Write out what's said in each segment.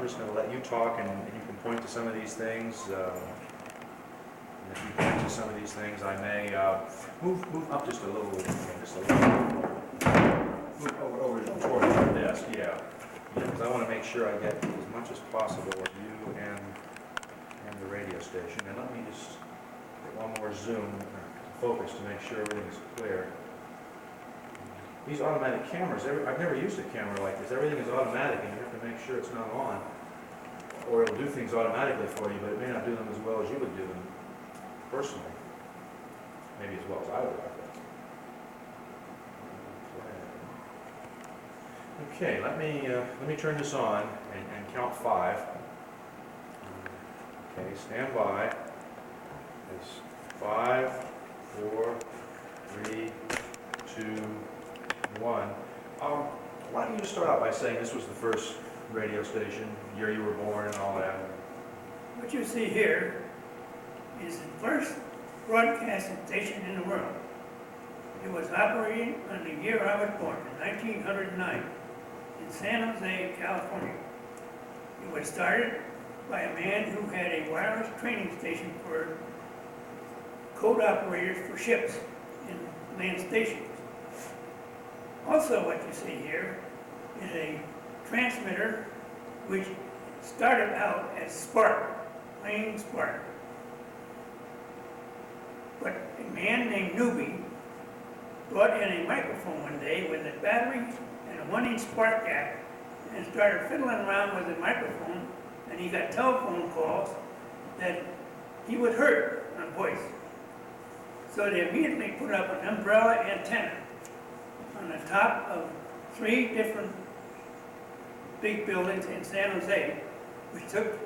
I'm just going to let you talk, and you can point to some of these things. And if you point to some of these things, I may move up just a little, move over toward the desk, yeah. Because I want to make sure I get as much as possible of you and the radio station. And let me just get one more zoom focus to make sure everything is clear. These automatic cameras, I've never used a camera like this. Everything is automatic, and you have to make sure it's not on. Or it'll do things automatically for you, but it may not do them as well as you would do them personally. Maybe as well as I would, I think. Okay, let me turn this on and count 5. Okay, stand by. It's 5, 4, 3, 2, 1. Why don't you just start out by saying this was the first radio station, year you were born and all that? What you see here is the first broadcasting station in the world. It was operating on the year I was born, in 1909, in San Jose, California. It was started by a man who had a wireless training station for code operators for ships in land stations. Also, what you see here is a transmitter which started out as spark, plain spark. But a man named Newby brought in a microphone one day with a battery and a 1-inch spark gap and started fiddling around with the microphone, and he got telephone calls that he would hurt on voice. So they immediately put up an umbrella antenna on the top of 3 different big buildings in San Jose, which took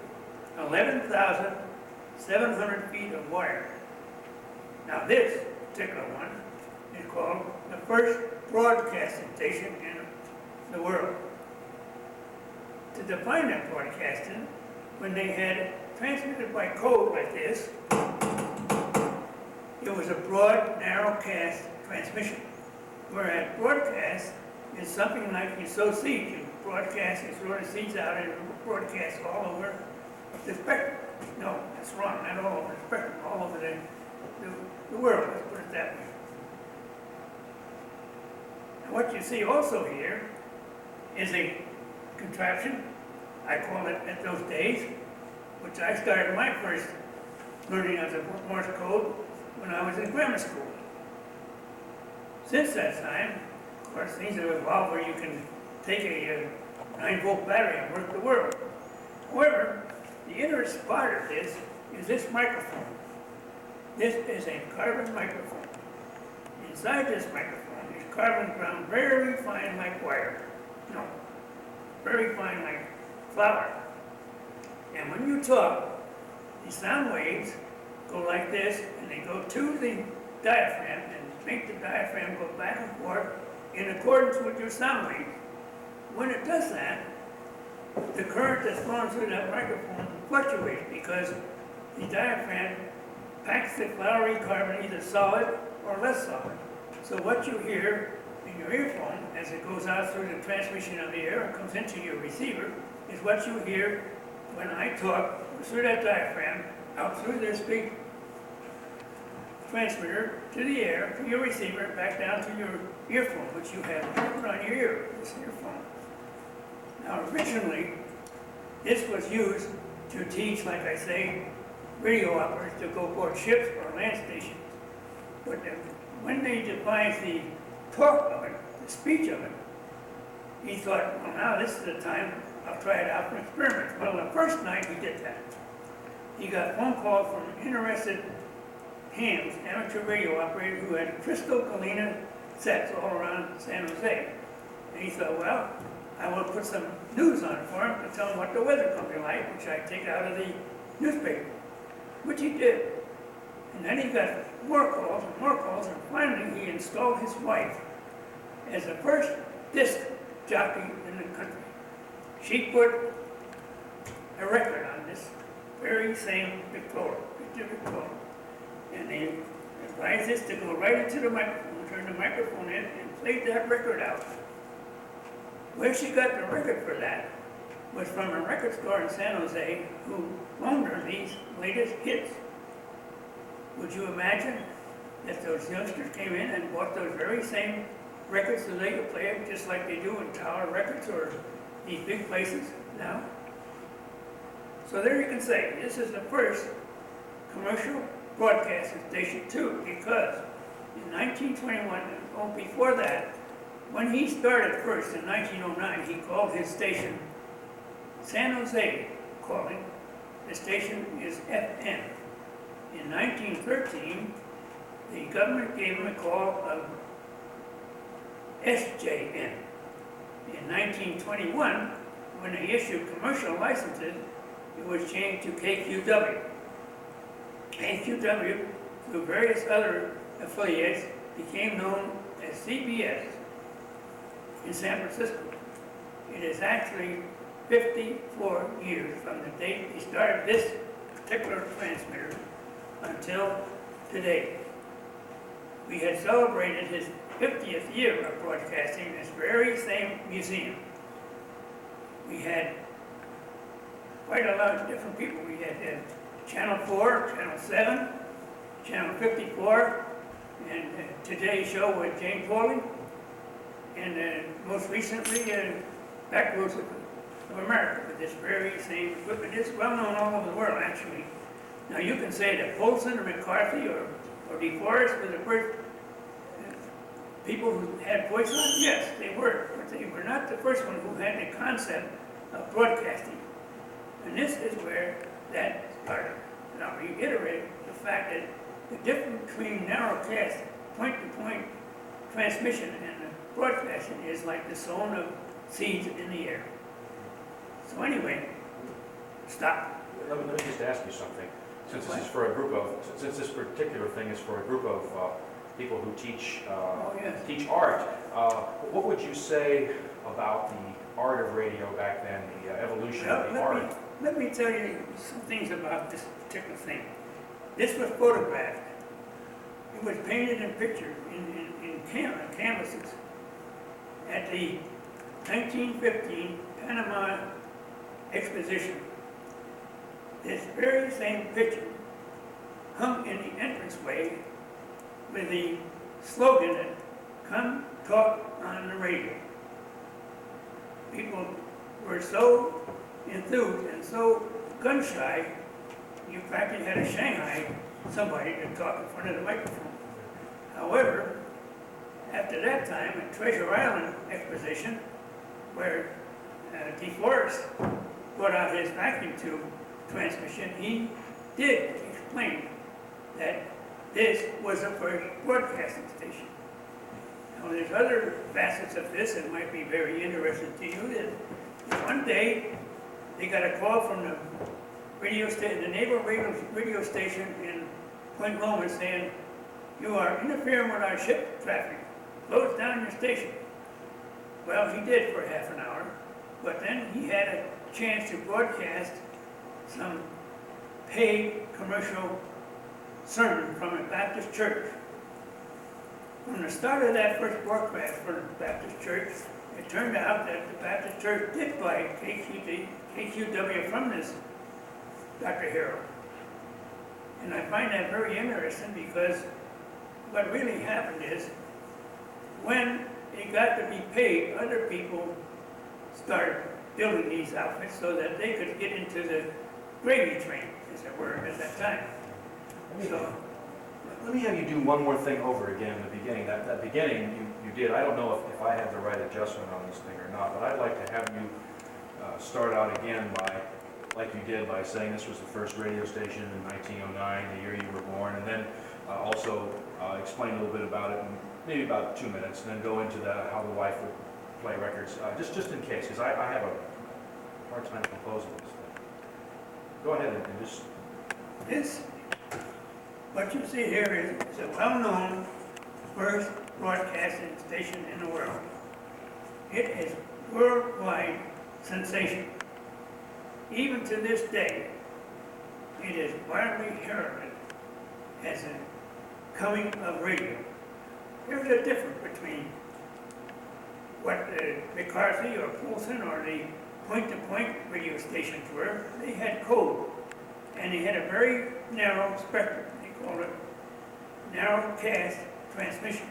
11,700 feet of wire. Now this particular one is called the first broadcasting station in the world. To define that broadcasting, when they had transmitted by code like this, it was a broad, narrow cast transmission. Whereas broadcast is something like you sow seeds. You broadcast, you throw the seeds out and broadcast all over the spectrum. No, that's wrong, not all over the spectrum, all over the world, let's put it that way. And what you see also here is a contraption, I call it at those days, which I started my first learning of the Morse code when I was in grammar school. Since that time, of course, things have evolved where you can take a 9-volt battery and work the world. However, the interesting part of this is this microphone. This is a carbon microphone. Inside this microphone is carbon ground very fine like wire. No, very fine like flour. And when you talk, the sound waves go like this, and they go to the diaphragm and make the diaphragm go back and forth in accordance with your sound waves. When it does that, the current that's flowing through that microphone fluctuates because the diaphragm packs the floury carbon either solid or less solid. So what you hear in your earphone as it goes out through the transmission of the air and comes into your receiver is what you hear when I talk through that diaphragm out through this big transmitter to the air, to your receiver, back down to your earphone, which you have put on your ear, this earphone. Now originally, this was used to teach, like I say, radio operators to go aboard ships or land stations. But when they devised the talk of it, the speech of it, he thought, well now this is the time, I'll try it out for experiments. Well, the first night he did that, he got a phone call from interested hams, amateur radio operator who had crystal galena sets all around San Jose. And he thought, well, I will put some news on it for him to tell him what the weather's going to be like, which I take out of the newspaper, which he did. And then he got more calls, and finally he installed his wife as the first disc jockey in the country. She put a record on this very same Victoria. And they advised this to go right into the microphone, turn the microphone in, and played that record out. Where she got the record for that was from a record store in San Jose who loaned her these latest hits. Would you imagine that those youngsters came in and bought those very same records so they could play it just like they do in Tower Records or these big places now? So there you can say, this is the first commercial broadcasting station too, because in 1921, oh, before that, when he started first in 1909, he called his station San Jose calling. The station is FM. In 1913, the government gave him a call of SJN. In 1921, when they issued commercial licenses, it was changed to KQW. KQW, through various other affiliates, became known as CBS in San Francisco. It is actually 54 years from the date he started this particular transmitter until today. We had celebrated his 50th year of broadcasting in this very same museum. We had quite a lot of different people. We had Channel 4, Channel 7, Channel 54, and today's show with Jane Foley, and most recently, Backroads of America, with this very same equipment. It's well known all over the world, actually. Now you can say that Polson or McCarthy or DeForest were the first people who had voice on? Yes, they were, but they were not the first one who had the concept of broadcasting. And this is where that started. And I'll reiterate the fact that the difference between narrowcast, point-to-point transmission and broadcasting is like the sowing of seeds in the air. So anyway, stop. Let me just ask you something. Since this is for a group of, since this particular thing is for a group of people who teach teach art, what would you say about the art of radio back then, the evolution of the art? Let me tell you some things about this particular thing. This was photographed. It was painted and pictured in canvases at the 1915 Panama Exposition. This very same picture hung in the entranceway with the slogan that, "Come talk on the radio." People were so enthused and so gun-shy, you practically had to Shanghai somebody to talk in front of the microphone. However, after that time, at Treasure Island Exposition, where DeForest brought out his vacuum tube transmission, he did explain that this was the first broadcasting station. Now, there's other facets of this that might be very interesting to you. That one day, they got a call from the radio station, the naval radio station in Point Loma, saying, "You are interfering with our ship traffic. Close down your station." Well, he did for half an hour, but then he had a chance to broadcast some paid commercial sermon from a Baptist church. From the start of that first broadcast for the Baptist church, it turned out that the Baptist church did buy KQW from this Dr. Herrold. And I find that very interesting because what really happened is when it got to be paid, other people started building these outfits so that they could get into the gravy train, as it were, at that time. Let me have you do one more thing over again in the beginning. That beginning you did, I don't know if I had the right adjustment on this thing or not, but I'd like to have you start out again by, like you did, by saying this was the first radio station in 1909, the year you were born, and then also explain a little bit about it, in maybe about 2 minutes, and then go into how the wife would play records, just in case, because I have a hard time composing this thing. Go ahead and just... This, what you see here is a well-known first broadcasting station in the world. It is worldwide sensation. Even to this day, it is widely heralded as a coming of radio. There's a difference between what McCarthy or Poulsen or the point-to-point radio stations were, they had code. And they had a very narrow spectrum. They called it narrowcast transmission.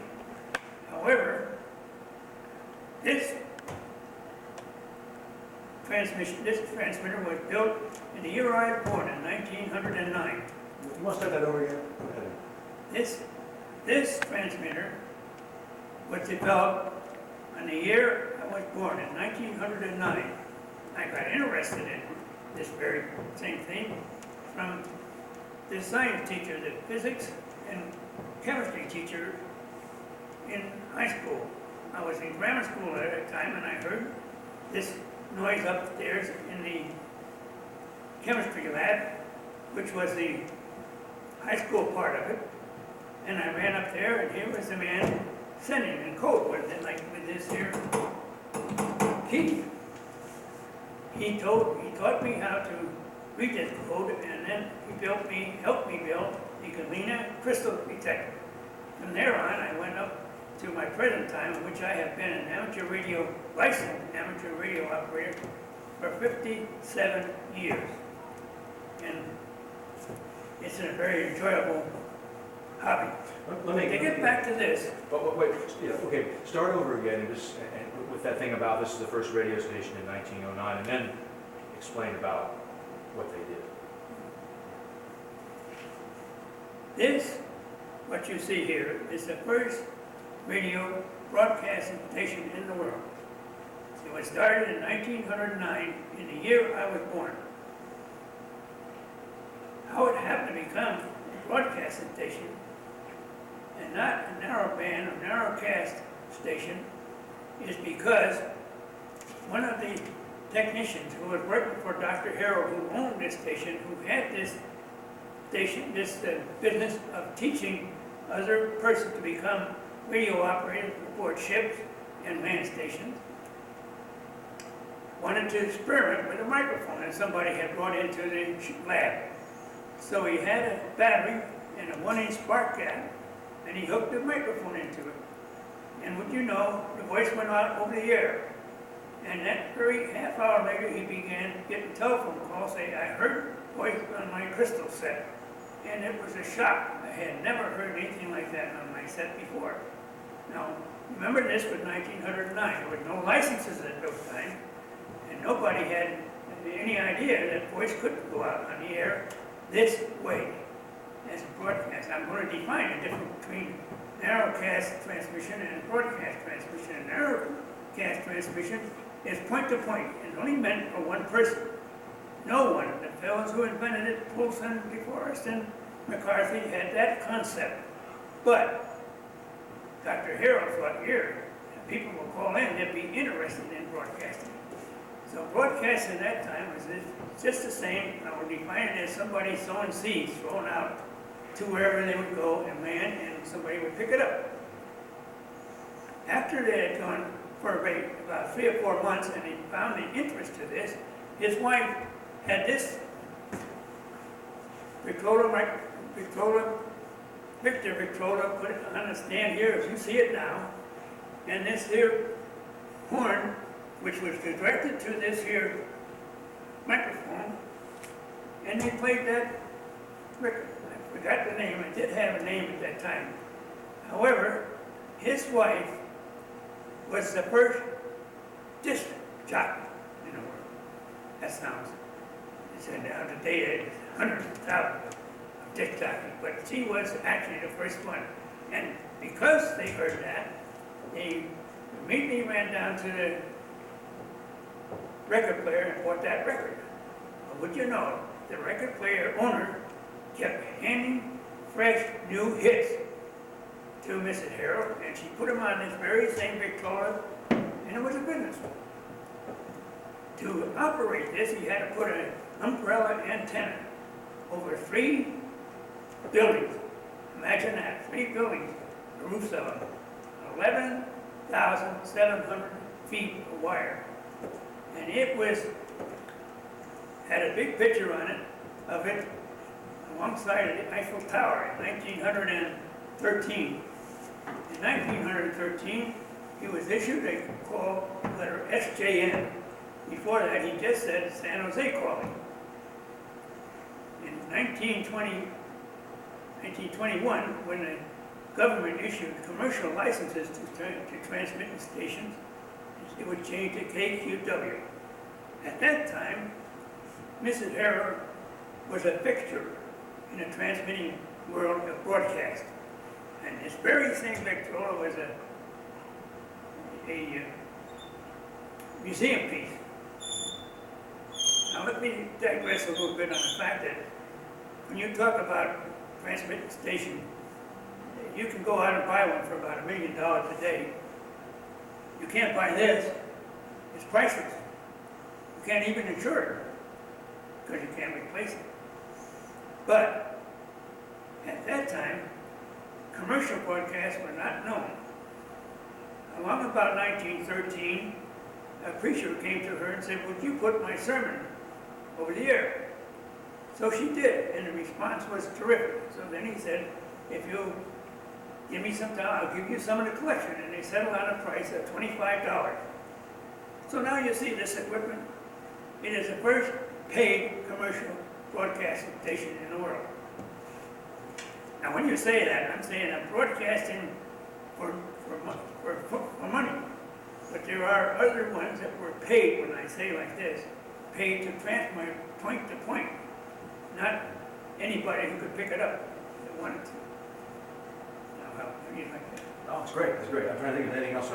However, this transmitter was built in the year I was born, in 1909. You want to start that over again? Go ahead. This transmitter was developed in the year I was born, in 1909. I got interested in this very same thing from the science teacher, the physics and chemistry teacher in high school. I was in grammar school at that time, and I heard this noise upstairs in the chemistry lab, which was the high school part of it. And I ran up there, and here was the man sending in code with it, like with this here key. He taught me how to read this code, and then he helped me build the Galena crystal detector. From there on, I went up to my present time, in which I have been an licensed amateur radio operator for 57 years. And it's a very enjoyable hobby. Let me To get back to this, Wait, yeah, okay, start over again and with that thing about this is the first radio station in 1909, and then explain about what they did. this, what you see here, is the first radio broadcasting station in the world. It was started in 1909, in the year I was born. How it happened to become a broadcasting station and not a narrowband or narrowcast station is because one of the technicians who was working for Dr. Herrold, who owned this station, who had this station, business of teaching other persons to become radio operators aboard ships and land stations, wanted to experiment with a microphone that somebody had brought into the lab. So he had a battery and a 1-inch spark gap, and he hooked the microphone into it. And would you know, the voice went out over the air. And that very half hour later, he began getting telephone calls saying, I heard voice on my crystal set. And it was a shock. I had never heard anything like that on my set before. Now, remember this was 1909. There were no licenses at those times. And nobody had any idea that voice couldn't go out on the air this way as a broadcast. I'm going to define the difference between narrowcast transmission and broadcast transmission. And narrowcast transmission is point-to-point and only meant for one person. No one, the fellows who invented it, Wilson, DeForest, and McCarthy, had that concept. But Dr. Herrold thought here, and people will call in, they'd be interested in broadcasting. So broadcasting at that time was just the same. I would define it as somebody sowing seeds, thrown out to wherever they would go and land, and somebody would pick it up. After they had gone for about 3 or 4 months, and he found the interest to this, his wife had this Victor Victrola put it on the stand here, as you see it now, and this here horn, which was directed to this here microphone, and they played that record. I forgot the name. It did have a name at that time. However, his wife was the first disc jockey in the world. That sounds, they said now today there's hundreds of thousands of disc jockeys, but she was actually the first one. And because they heard that, they immediately ran down to the record player and bought that record. But would you know, the record player owner kept handing fresh new hits to Mrs. Herrold, and she put them on this very same Victrola, and it was a business. To operate this, he had to put an umbrella antenna over 3 buildings. Imagine that, 3 buildings, the roofs of them, 11,700 feet of wire. And it had a big picture on it of it alongside of the Eiffel Tower in 1913. In 1913, he was issued a call letter SJN, Before that, he just said San Jose calling. In 1921, when the government issued commercial licenses to transmitting stations, it would change to KQW. At that time, Mrs. Herrold was a fixture in the transmitting world of broadcast. And this very same Victrola was a museum piece. Now let me digress a little bit on the fact that when you talk about transmitting station, you can go out and buy one for about $1 million a day. You can't buy this. It's priceless. You can't even insure it because you can't replace it. But at that time, commercial broadcasts were not known. Along about 1913, a preacher came to her and said, "Would you put my sermon over the air?" So she did, and the response was terrific. So then he said, "If you give me some time, I'll give you some of the collection." And they settled on a price of $25. So now you see this equipment. It is the first paid commercial broadcasting station in the world. Now when you say that, I'm saying I'm broadcasting for money. But there are other ones that were paid, when I say like this, paid to transmit point to point. Not anybody who could pick it up that wanted to. Now, how do you like that? Oh, it's great, it's great. I'm trying to think of anything else.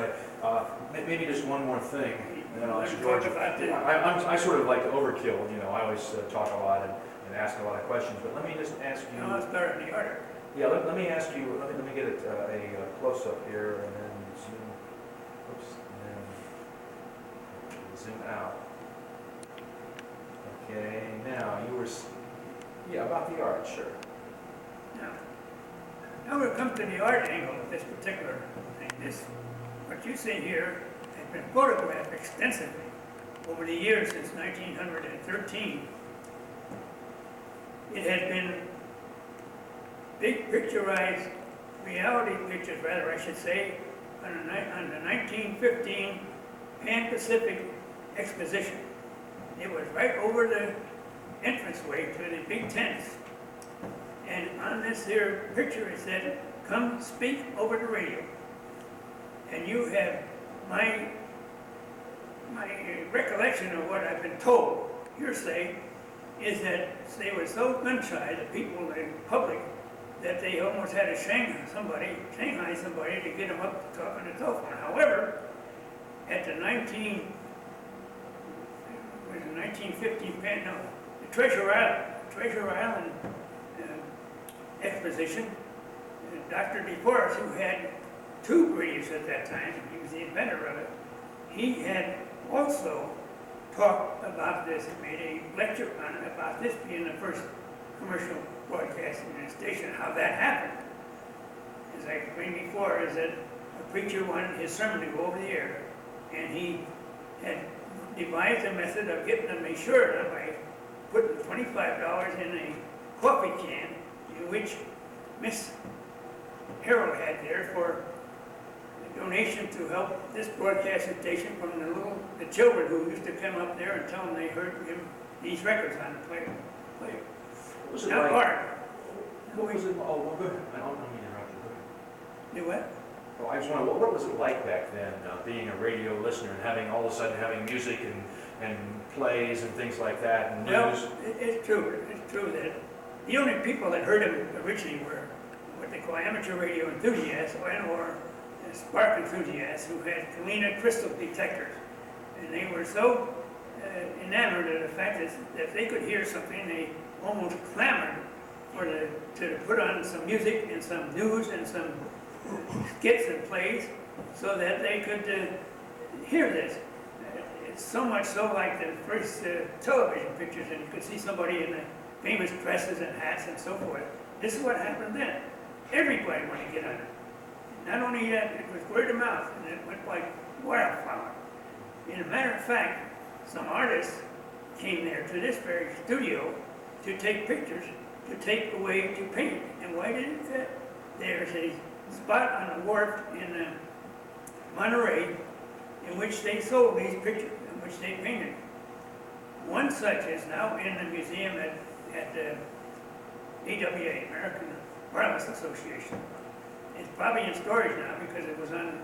Maybe just one more thing. And then I'll ask George. I sort of like to overkill, you know, I always talk a lot and ask a lot of questions, but let me just ask you. No, I'll start in the order. Yeah, let me ask you, let me get a close-up here and then zoom, oops, and then zoom out. Okay, now you were, yeah, about the art, sure. Now we'll come to the art angle of this particular thing. What you see here has been photographed extensively over the years since 1913. It has been big picturized, reality pictures rather I should say, on the 1915 Pan-Pacific Exposition. It was right over the entranceway to the big tents. And on this here picture it said, "Come speak over the radio." And you have my recollection of what I've been told, hearsay, is that they were so gun-shy, the people, the public, that they almost had to Shanghai somebody to get them up to talk on the telephone. However, at the 1915 the Treasure Island exposition, Dr. DeForest, who had tube radios at that time, he was the inventor of it, he had also talked about this and made a lecture on it about this being the first commercial broadcasting in a station, how that happened. As I explained before, is that a preacher wanted his sermon to go over the air, and he had devised a method of getting them insured by putting $25 in a coffee can, in which Miss Herrold had there for a donation to help this broadcasting station from the children who used to come up there and tell them they heard him these records on the player. What was it Now, like? art. What was it? Oh, well, go ahead. I don't mean to interrupt you. Go ahead. Do what? Well, I just want to, what was it like back then, being a radio listener and having all of a sudden having music and plays and things like that and Well, news? it's true. It's true that the only people that heard him originally were what they call amateur radio enthusiasts or spark enthusiasts who had Kalina crystal detectors. And they were so enamored of the fact that if they could hear something, they almost clamored to put on some music and some news and some skits and plays so that they could hear this. It's so much so like the first television pictures, and you could see somebody in the famous dresses and hats and so forth. This is what happened then. Everybody wanted to get on it. Not only that, it was word of mouth, and it went like wildfire. As a matter of fact, some artists came there to this very studio to take pictures, to take away to paint. And why did it fit? There's a spot on the wharf in Monterey in which they sold these pictures, in which they painted. One such is now in the museum at the AWA, American Wireless Association. It's probably in storage now because it was on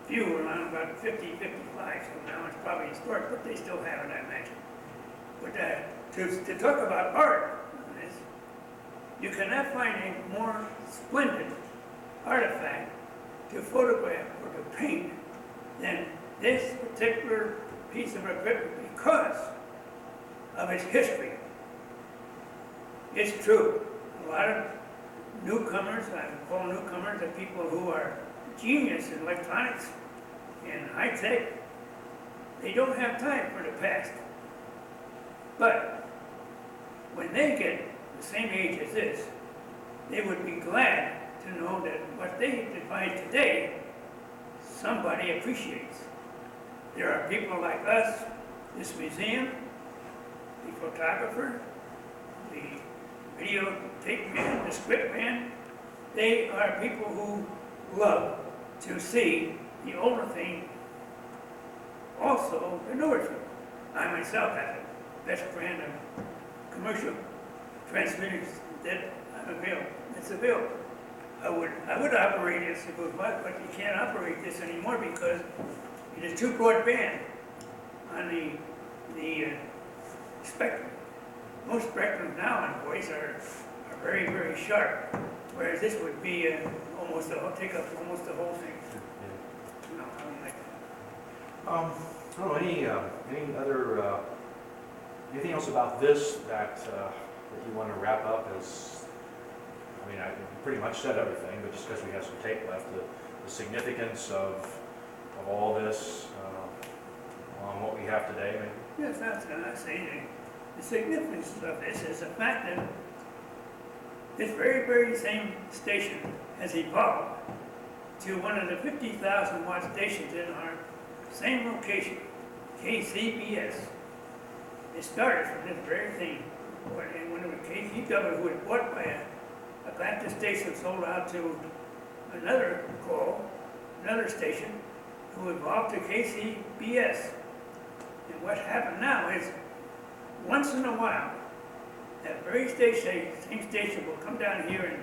view around about 50, 55, so now it's probably in storage, but they still have it, I imagine. But to talk about art on this, you cannot find a more splendid artifact to photograph or to paint than this particular piece of equipment because of its history. It's true. A lot of newcomers, I would call newcomers, are people who are genius in electronics and high tech. They don't have time for the past. But when they get the same age as this, they would be glad to know that what they devise today, somebody appreciates. There are people like us, this museum, the photographer, the videotape man, the script man. They are people who love to see the older thing, also the newer thing. I myself have the best brand of commercial transmitters that it's available. I would operate this if it was what, but you can't operate this anymore because it is too broadband on the spectrum. Most spectrums now on voice are very, very sharp, whereas this would be take up almost the whole thing. No, I don't like that. I don't know, any other, anything else about this that you want to wrap up as, I mean, I pretty much said everything, but just because we have some tape left, the significance of all this on what we have today, maybe? Yes, that's what I say. The significance of this is the fact that this very, very same station has evolved to one of the 50,000 watt stations in our same location, KCBS. It started from this very thing. And when it was KQW, who was bought by a Baptist station, sold out to another station, who evolved to KCBS. And what happened now is, once in a while, that very same station will come down here and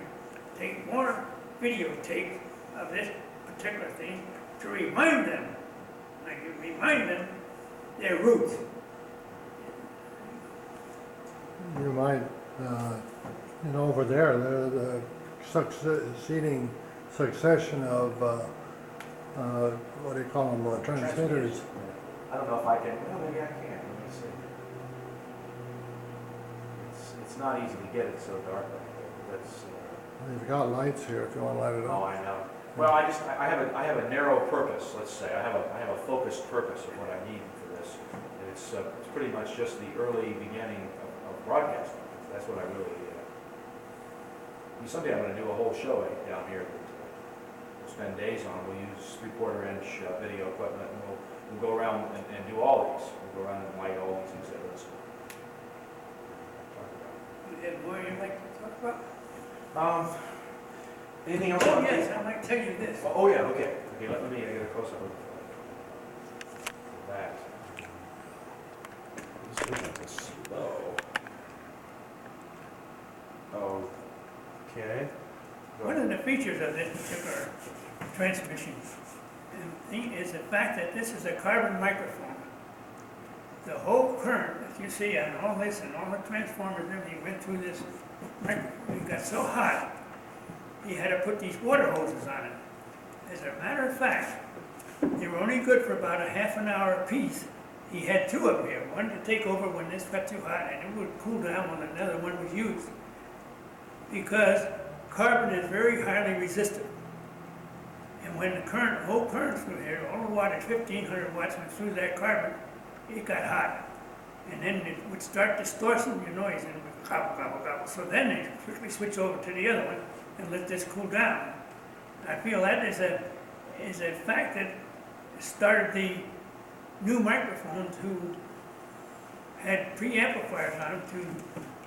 take more videotape of this particular thing to remind them their roots. You might, over there, the succeeding succession of, what do you call them, transmitters. I don't know if I can, well, maybe I can, let me see. It's not easy to get it so dark like that. That's, You've got lights here if you want to light it oh, up. I know. Well, I have a narrow purpose, let's say. I have a focused purpose of what I need for this. And it's pretty much just the early beginning of broadcasting. That's what I really, someday I'm going to do a whole show down here that we'll spend days on. We'll use 3/4 inch video equipment, and we'll go around and do all these. We'll go around and light all these exhibits. You have more you'd like to talk about? Anything else? Oh, yes, I'd like to tell you this. Oh, yeah, okay. Okay, let me get a close-up of that. This isn't as slow. Okay. One of the features of this particular transmission is the fact that this is a carbon microphone. The whole current that you see on all this and all the transformers and everything went through this microphone. It got so hot, he had to put these water hoses on it. As a matter of fact, they were only good for about a half an hour apiece. He had two of them here, one to take over when this got too hot, and it would cool down when another one was used. Because carbon is very highly resistant. And when the whole current through here, all the wattage, 1,500 watts went through that carbon, it got hot. And then it would start distorting your noise and it would gobble, gobble, gobble. So then they quickly switch over to the other one and let this cool down. I feel that is a fact that started the new microphones who had preamplifiers on them to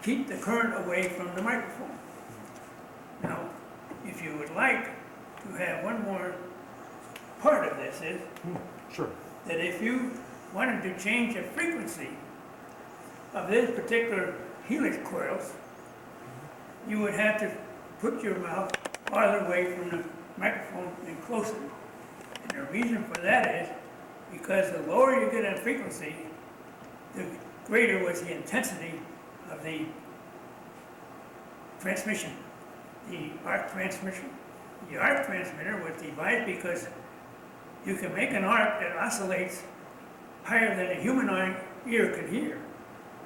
keep the current away from the microphone. Now, if you would like to have one more part of this is Sure. that if you wanted to change a frequency of this particular helix coils, you would have to put your mouth farther away from the microphone and closer. And the reason for that is because the lower you get in frequency, the greater was the intensity of the transmission, the arc transmission. The arc transmitter was devised because you can make an arc that oscillates higher than a human ear could hear.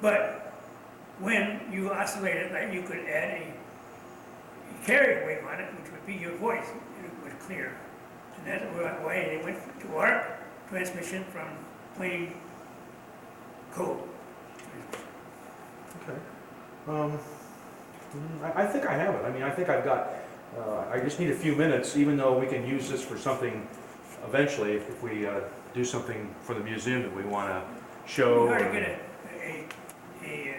But when you oscillate it, like you could add a carrier wave on it, which would be your voice, and it was clear. And that's why they went to arc transmission from plain code. Okay. I think I have it. I mean, I think I've got, I just need a few minutes, even though we can use this for something eventually, if we do something for the museum that we want to show. You ought to get a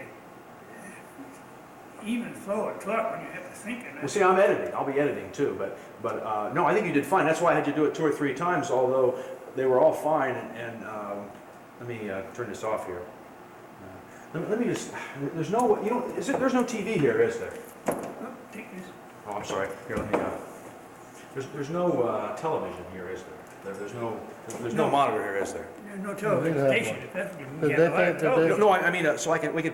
even flow of talk when you have to think of it. Well, see, I'm editing. I'll be editing too, but no, I think you did fine. That's why I had you do it 2 or 3 times, although they were all fine. And let me turn this off here. Let me just. There's no. You know, there's no TV here, is there? Oh, take this. Oh, I'm sorry. Here, let me. There's no television here, is there? There's no monitor here, is there? There's no television have station. one. If that's what you Did get, they a lot of think that they- television. No, I mean, so we could play